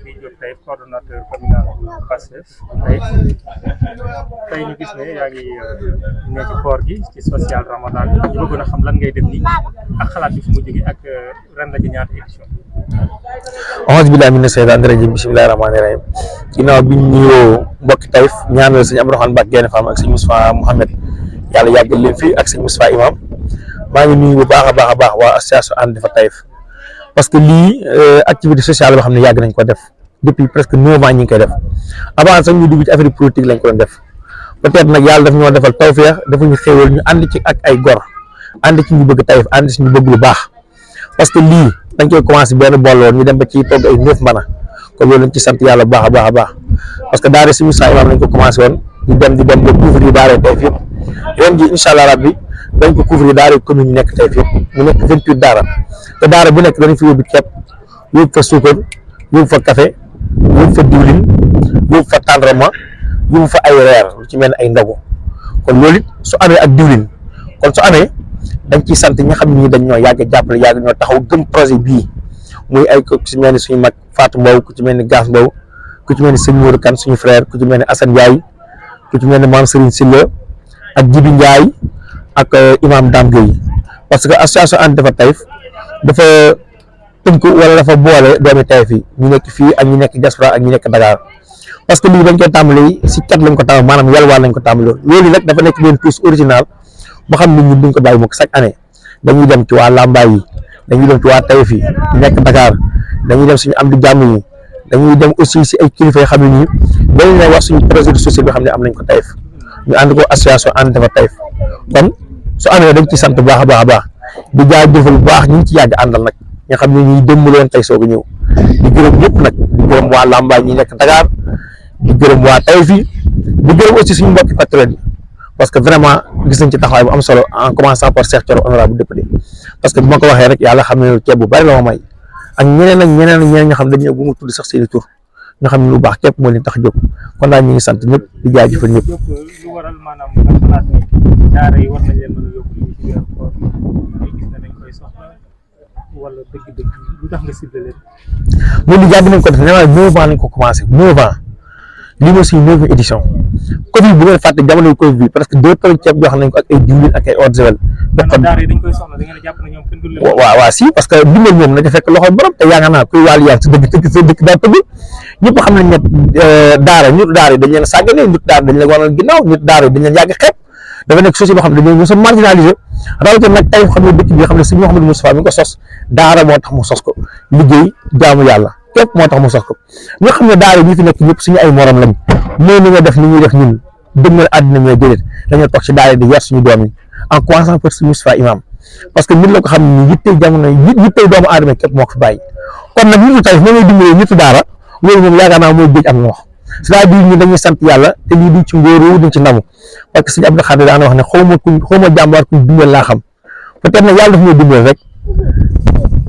Guèye Diop Taïf coordonnateur communal Pastef tey ñu gis ne yaa ngi ne ci koor gi ci social Ramadan bi ñu bëggoon a xam lan ngay def nii ak xalaat bi fu mu jógee ak ren la ci ñaata édition. auzu billaahi mina shaytaani rajiim bismillaahi rahmaani rahiim ginnaaw bi ñu nuyoo mbokki Taïf ñaanal sëñ Abdourahmane Mbacke Gaïndé Fatma ak sëñ Moustapha Mohamed yàlla yàggal leen fii ak sëñ Moustapha Imam maa ngi nuyu bu baax a baax waa association ànd defar Taïf parce que lii activité sociale boo xam ne yàgg nañ ko def depuis presque 9 ans ñi ngi koy def avant sax ñu dugg ci affaire politique lañ ko doon def peut-être nag yàlla daf ñoo defal tawfeex dafa ñu xéewal ñu ànd ci ak ay gor ànd ci ñu bëgg Taïf ànd ci ñu bëgg lu baax parce que lii dañ koy commencé benn booloon ñu dem ba ci togg ay 9 mbana kon loolu lañ ci sant yàlla bu baax a baax parce que daara si Moussa Imam lañ ko commencé woon ñu dem di dem ba couvrir daara Taïf yëpp ren ji incha allah rabbi dañ ko couvrir daara commune yi nekk Taïf yëpp mu nekk 28 daara te daara bu nekk dañ fi yóbbu ceeb yóbbu fa suukar yóbbu fa café yóbbu fa diwlin yóbbu fa tàndarma yóbbu fa ay reer lu ci mel ne ay ndogu kon loolu it su amee ak diwlin kon su amee dañ ciy sant ñi nga xam ne dañ ñoo yàgg jàppale yàgg ñoo taxaw gëm projet bii muy ay ku ci mel ni suñu mag Fatou Mbow ku ci mel ni Gass Mbow ku ci mel ni sëñ Mourou Kane suñu frère ku ci mel ni Assane Ndiaye ku ci mel ni Mame Serigne Sylla ak Djibi Ndiaye ak Imam Dame Gueye parce que association ànd defar Taïf dafa tënk wala dafa boole doomi Taïf yi ñu nekk fii ak ñu nekk diaspora ak ñu nekk Dakar parce que lii bañ koy tàmbali si cat lañ ko tàmbali maanaam yalwaan lañ ko tàmbali loolu nag dafa nekk benn touche original boo xam ne ñun duñ ko bàyyi moom chaque année dañuy dem ci waa Lambaay yi dañuy dem ci waa Taïf yi nekk Dakar dañuy dem suñu am di jàmm yi dañuy dem aussi si ay kilifa yoo xam ne nii dañu lay wax suñu projet de société bi xam ne am nañ ko Taïf ñu ànd ko association ànd defar Taïf kon su amee dañ ci sant bu baax a baax di jaajëfal bu baax ñu ngi ci yàgg àndal nag nga xam ne ñuy démb leen tey soog a ñëw di gërëm ñëpp nag di gërëm waa Lambaay ñi nekk Dakar di gërëm waa Taïf yi di gërëm aussi suñu mbokki patriote yi parce que vraiment gis nañ ci taxawaay bu am solo en commençant par Cheikh Thioro honorable député parce que bu ma ko waxee rek yàlla xam ne ceeb bu bari la ma may ak ñeneen ñoo xam ne dañu bu mu tudd sax seeni tur ñoo xam ne lu baax képp moo leen tax a jóg kon daal ñu ngi sant ñëpp di jaajëfal ñëpp. lu waral maanaam nga xalaat ni daara yi war nañ leen mën a yóbbu lii ci weeru koor bi gis na dañ koy soxla wala dëgg-dëgg lu tax nga ciblé leen. loolu yàgg nañ ko def nee naa 9 ans lañ ko commencé 9 ans lii mooy suñu 9e édition Covid bu ngeen fàtte jamono Covid bi presque 2 tonnes ceeb jox nañ ko ak ay diwlin ak ay eau de javel. daara yi dañ koy soxla da ngeen a jàpp ne ñoom kenn du leen. waaw si parce que dimbal moom na ca fekk loxo borom te yaakaar naa kuy wàllu yàlla si dëkk daa tëgg ñëpp xam nañ ne daara ñut daara yi dañ leen sàggane ñut daara dañ leen wanal ginnaaw ñut daara yi dañ leen yàgg xeeb dafa nekk société boo xam ne dañoo mos a marginalisé rawatina nag Taïf xam ne dëkk bi xam ne sëñ Mouhamadou Moustapha mi ko sos daara moo tax mu sos ko liggéey jaamu yàlla képp moo tax mu sos ko ñoo xam ne daara ñi fi nekk ñëpp suñu ay morom lañ mooy ni nga def ni ñuy def ñun dëgmal àddina ñooy jëlee dañoo toog si daara di yar suñu doom yi en commençant par sëñ Moustapha Imam parce que nit la ko xam ne yittey jamono yittey doomu aadama képp moo ko fi bàyyi kon nag nitu Taïf na ngay dimbalee nitu daara loolu moom yaakaar naa mooy géej am na wax c'est-à-dire ñu dañuy sant yàlla te lii duñ ci ngóoru duñ ci ndamu parce que sëñ Abdou Khadir daana wax ne xaw ma jàmbaar kuñ dimbal laa xam peut-être nag yàlla daf ñoo dimbal rek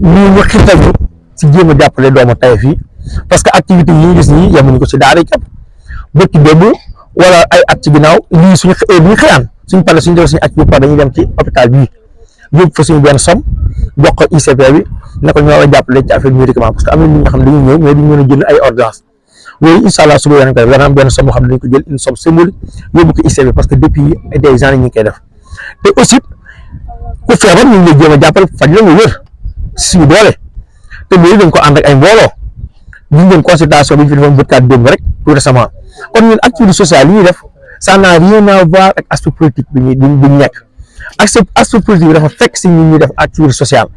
ñu xirtal ñu si jéem a jàppale doomu Taïf yi parce que activité yi ñu gis nii yemuñu ko si daara képp bëkki démb wala ay at ci ginnaaw lii suñu bu ñu xëyaan suñu pare suñu def suñu activité dañuy dem ci hôpital bii yóbbu fa suñu benn somme jox ko ICP bi ne ko ñoo war a jàppale ci affaire médicament parce que am na nit ñoo xam ne dañuy ñëw mais duñ mën a jënd ay ordonnance loolu incha allah suba yéen a koy def dana am benn somme boo xam ne dañ ko jël une somme symbolique yóbbu ko ICP parce que depuis des années ñu ngi koy def te aussi ku feebar ñu ngi lay jéem a jàppale faj la nga wér si suñu doole te loolu dañ ko ànd ak ay mbooloo ñu ngeen consultation bi ñu fi defoon bët démb rek tout récemment kon ñun activité sociale yi ñuy def ça n'a rien à voir ak aspect politique bi ñu nekk aspect politique bi dafa fekk si ñun ñuy def activité sociale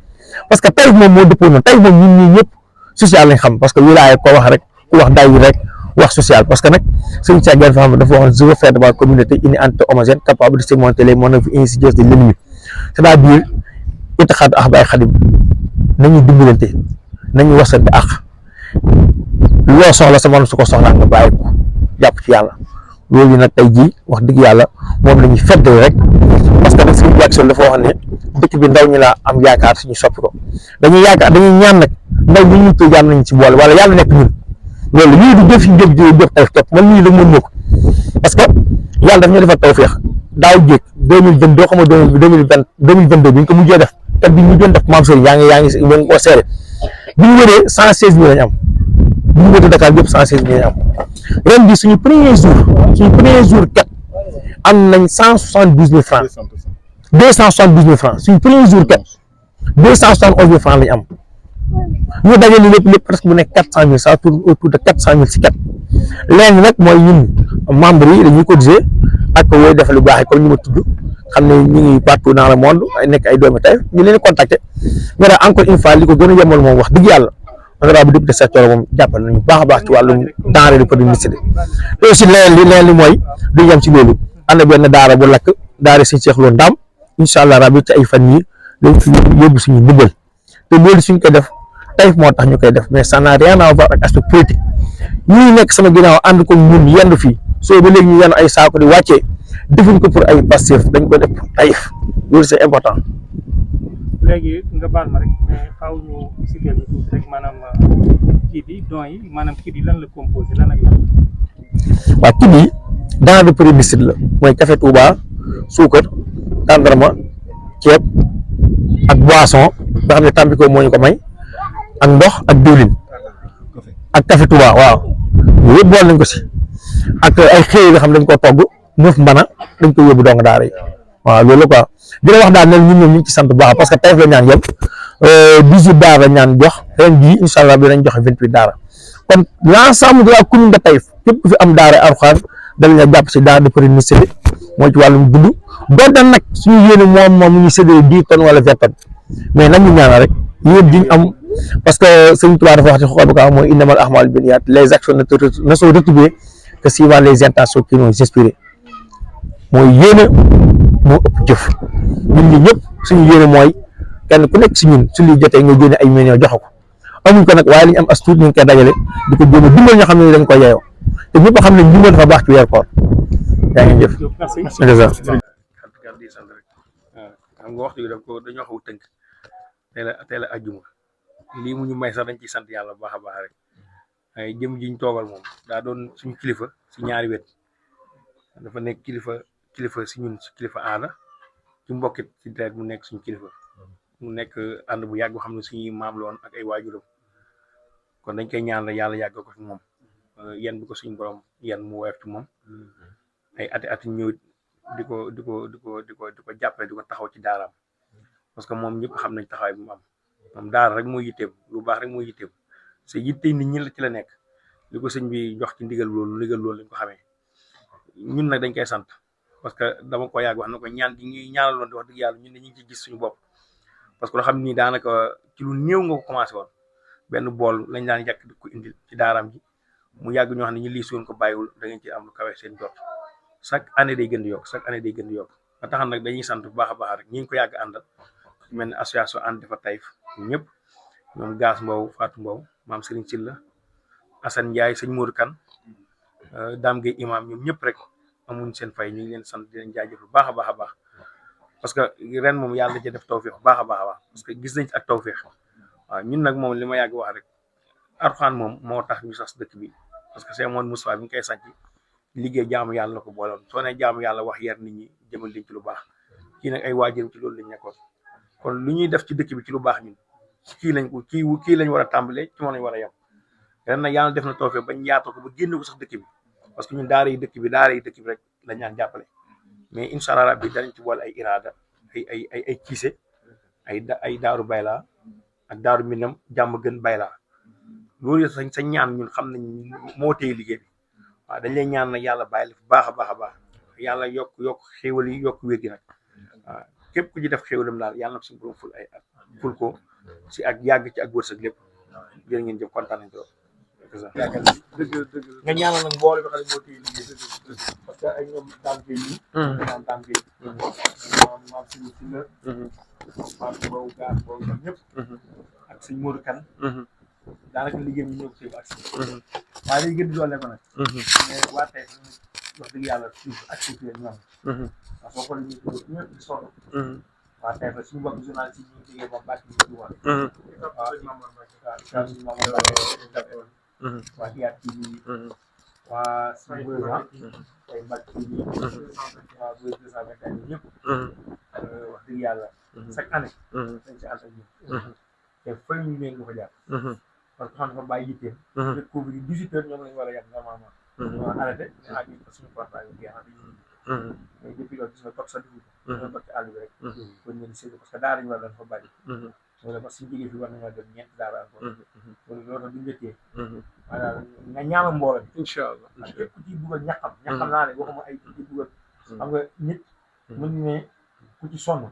parce que Taïf moom moo dëppoo noonu Taïf moom ñun ñii ñëpp social lañ xam parce que wilaaya ko wax rek ku wax daay rek wax social parce que nag Serigne Cheikh Gaïndé Fatma dafa waxoon je veux faire de ma communauté une entité homogène capable de surmonter les manœuvres insidieuses de l'ennemi c'est-à-dire itixaadu ahbaay xadim nañu dimbalante nañu wasante ak loo soxla sa morom su ko soxlaa nga bàyyi ko jàpp ci yàlla loolu nag tey jii wax dëgg yàlla moom la ñuy feddali rek parce que nag Serigne Jackson dafa wax ne dëkk bi ndaw ñi laa am yaakaar suñu soppi ko dañuy yaakaar dañuy ñaan nag ndaw ñi ñu tudd yàlla nañ ci boole wala yàlla nekk ñun loolu lii du jëf jëf Taïf topp man lii la mën ma ko parce que yàlla daf ñu defal tawfeex daaw jéeg 2022 xam nga 2022 bi ñu ko mujjee def te bi ñu mujjoon def maam Serigne yaa ngi koo seere bi ñu wëree 116 000 lañ am bu de Dakar yëpp 116 ngay am ren bi suñu premier jour kat am nañ 172 000 francs 272 000 francs suñu premier jour kat 271 000 francs lañ am ñu dajale lépp presque bu nekk 400 000 ça tourne autour de 400 000 si kat léegi nag mooy ñun membres yi dañuy cotiser ak wooy def lu baax yi comme ñu ma tudd xam ne ñu ngi partout dans le monde nekk ay doomi Taïf ñu leen contacter mais daal encore une fois li ko gën a yemal moom wax dëgg yàlla honorable député Cheikh Thioro moom jàppal nañu baax a baax ci wàllum denrée de première nécessité te aussi leneen li mooy du yem ci loolu ànd benn daara bu lakk daara si Cheikh Lo Ndam incha allah rabi ci ay fan yi dañ fi yóbbu suñu ndimbal te loolu suñ koy def Taïf moo tax ñu koy def mais ça n'a rien à voir ak aspect politique ñuy nekk sama ginnaaw ànd ko ñun yendu fii soo ba léegi ñu yenn ay saako di wàccee defuñ ko pour ay Pastef dañ ko def pour Taïf loolu c'est important. léegi nga baal ma rek mais xaw ñu cité lu tuuti rek maanaam kii bi don yi maanaam kii bi lan la composé lan ak lan. waaw kii bi denrée de première nécessité la mooy café Touba suukar tàndarma ceeb ak boisson nga xam ne Tampico moo ñu ko may ak ndox ak diwlin ak café Touba waaw yëpp bool nañ ko si ak ay xëy yoo xam ne dañ koo togg 9 mbana dañ ko yóbbu dong daara yi waaw loolu quoi dina wax daal ne ñun ñoom ñu ngi ci sant bu baax parce que Taïf la ñaan yëpp 18 daara ñaan jox ren bii incha allah dinañ joxe 28 daara kon l'ensemble de la commune de Taïf képp ku fi am daara Alxuraan dañ la jàpp si daara de première nécessité mooy ci wàllum dund donte nag suñu yéene moom ñu séddale 10 tonnes wala 20 tonnes mais nag ñu ñaanal rek yéen diñ am parce que Sëriñ Tuubaa dafa wax ci xool ba ka mooy innamal a'maalu binniyaat les actions ne sont retrouvées que suivant les intentions qui nous inspiré mooy yéene moo ëpp jëf ñun ñi ñëpp suñu yéene mooy kenn ku nekk si ñun su li jotee nga génne ay millions joxe ko amuñ ko nag waaye li ñu am as tuut ñu ngi koy dajale di ko jéem a dimbal ñoo xam ne dañ ko yeeyoo te ñëpp xam ne dimbal dafa baax ci weer koor yaa ngi jëf. xam nga waxtu bi daf ko dañoo xaw tënk teel a ajjuma lii mu ñu may sax dañ ciy sant yàlla bu baax a baax rek ay jëm ji ñu toogal moom daa doon suñu kilifa si ñaari wet dafa nekk kilifa si ñun si kilifa aada ci mbokkit ci deret mu nekk suñu kilifa mu nekk ànd bu yàgg boo xam ne suñuy maam la woon ak ay waajuram kon dañ koy ñaan la yàlla yàgg ko fi moom yan bi ko suñu borom yan mu woyof ci moom ay ati ñëw di ko jàppale di ko taxaw ci daaraam parce que moom ñëpp xam nañ taxawaay bu mu am moom daara rek moo yitteem lu baax rek moo yitteem c'est yitte nit ñi la ci la nekk li ko sëñ bi jox ci ndigal loolu lañ ko xamee ñun nag dañ koy sant parce que dama ko yàgg wax na ko ñaan gi ñuy ñaanaloon di wax dëgg yàlla ñun ne ñu ngi ci gis suñu bopp parce que loo xam ni daanaka ci lu néew nga ko commencé woon benn bool lañ daan yàq di ko indil ci daaraam ji mu yàgg ñoo xam ne ñu lii suwoon ko bàyyiwul da ngeen ci am lu kawe seen jot chaque année day gën di yokk ba tax nag dañuy sant bu baax a baax rek ñi ngi ko yàgg àndal mel ni association ànd defar Taïf ñëpp ñoom Gaas Mbow Fatou Mbow maam Serigne Sylla Assane Ndiaye sëñ Modou Kane Dame Gueye imam ñoom ñëpp rek amuñ seen fay ñu ngi leen sant di leen jaajëf bu baax a baax parce que ren moom yàlla da cee def tawféex bu baax a baax parce que gis nañ ci ak tawféex waaw ñun nag moom li ma yàgg wax rek Alxuraan moom moo tax ñu sas dëkk bi parce que c'est moon Moustapha bi ñu koy sànc liggéey jaamu yàlla la ko booloon soo ne jaamu yàlla wax yar nit ñi jëmal leen ci lu baax kii nag ay waajuram ci loolu lañ nekkoon kon lu ñuy def ci dëkk bi ci lu baax ñun kii lañ war a tàmbalee ci moom lañ war a yem ren nag yàlla def na tawféex bañ yaatoo ko ba génne ko sax dëkk bi parce que ñun daara yi dëkk bi rek lañ ñaan jàppale mais incha allah rabbi danañ ci boole ay iraada ay kiise ay daaru bayla ak daaru minam jàmm gën bayla loolu sañ ñaan ñun xam nañ moo téye liggéey bi waaw dañ lay ñaan nag yàlla bàyyi la fi baax a baax yàlla yokk xéwal yi yokk wér gi nag waaw képp ku ci def xéwalam daal yàlla na suñu borom ful ay at ful ko si ak yàgg ci ak wërsëg lépp jërë ngeen jëf kontaan nañ trop nga ñaanal nag mboole bi xam ne moo téye liggéey parce que ay ñoom daam géey yi naan daam géey maam suñu si la maam boobu gaar boobu ñoom ñëpp ak suñ Modou Kane daanaka liggéey bi ñëw ko ak si waaye dañuy gën di doole ko nag mais waa tey wax dëgg yàlla suuf activité ñu am parce que xool ñu ñëpp di sonn waa tey fa suñu mbokk journaliste yi ñu ngi ba bàcc ñu di wax waa IYAT TV waa suñu beurre ay Mbacke TV waa beurre 221 ñëpp wax dëgg yàlla chaque année dañ ci ànd ak ñun te fay ñu leen nga fa jaar parce que xam dafa bàyyi yitteem te couvre yi 18 heures ñoom lañu war a yem normalement ñoo arrêté ne ak ñun suñu portail bi jeex na mais depuis loolu gis nga toog sa dugub ñoo toog ci àll bi rek pour ñeen sédd parce que daara ñu war dañ fa bari loolu parce que suñu jógee fi war nañoo dem ñeenti daara encore loolu tax duñu njëkkee voilà nga ñaama mbooloo bi incha allah ak képp ku ci dugal ñaxam naa ne waxuma ay ku ci dugal xam nga nit mën ne ku ci sonn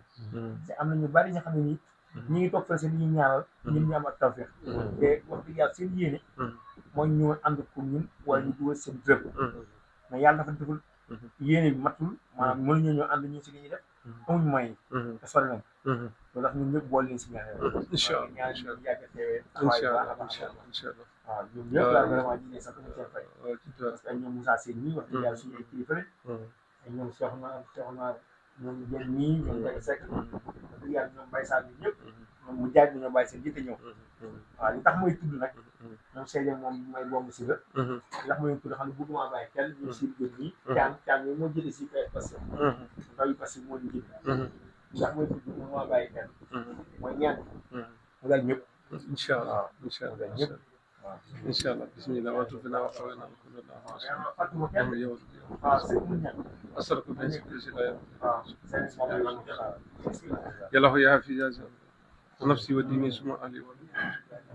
te am na ñu bari ñoo xam ne nit ñi ngi toog fële seen ñuy ñaanal ñun ñu am ak tawfeex te wax dëgg yàlla seen yéene mooy ñu ànd pour ñun wala ñu dugal seen dërëm mais yàlla dafa deful yéene bi matul maanaam mënuñoo ñoo ànd ñu si li ñuy def amuñu moyen te sori nañ loolu tax ñun ñëpp boole leen si ñaan incha allah ñaan ñu yàgg a teewee incha allah incha allah waaw ñun ñëpp daal vraiment ñu ne sax ñu seen fay parce que ay ñoom Moussa Sène ñii wax dëgg yàlla suñu ay kilifa ay ñoom Cheikh naa ñoom Dieng ñii ñoom Dieng Seck wax dëgg yàlla ñoom Baye Sall ñëpp ñoom mu jaaj ñoo bàyyi seen jiite ñëw waaw li tax mooy tudd nag moom Seydou moom may bomb si la li tax mooy tudd xam ne bëgguma bàyyi kenn ñu si gën nii caan yooyu moo jëlee si kay parce que ndaw yi parce que moo ñu jiite li tax mooy tudd bëgguma bàyyi kenn mooy ñaan mu daal ñëpp incha allah incha allah ñëpp incha allah bismillah waxtu fi naa wax xawe naa ko fàttuma kenn yow waaw c'est mu ñaan asarako ben si la waaw yàlla ko yaa fi yaa nafsi wa diini suma ali wa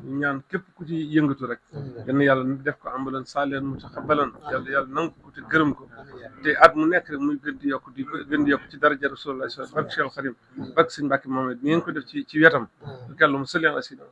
ñu ñaan képp ku ci yëngatu rek yal na yàlla def ko ambalan saleen mutaqabbalan yàlla nangu ko te gërëm ko te at mu nekk rek muy gën di yokk ci daraja rasulullah sallallahu alayhi wa sallam barke Cheikh Xadim barke sëñ Mbàkke Mohamed ni ngeen ko def ci wetam kàllum salli ala sayyidina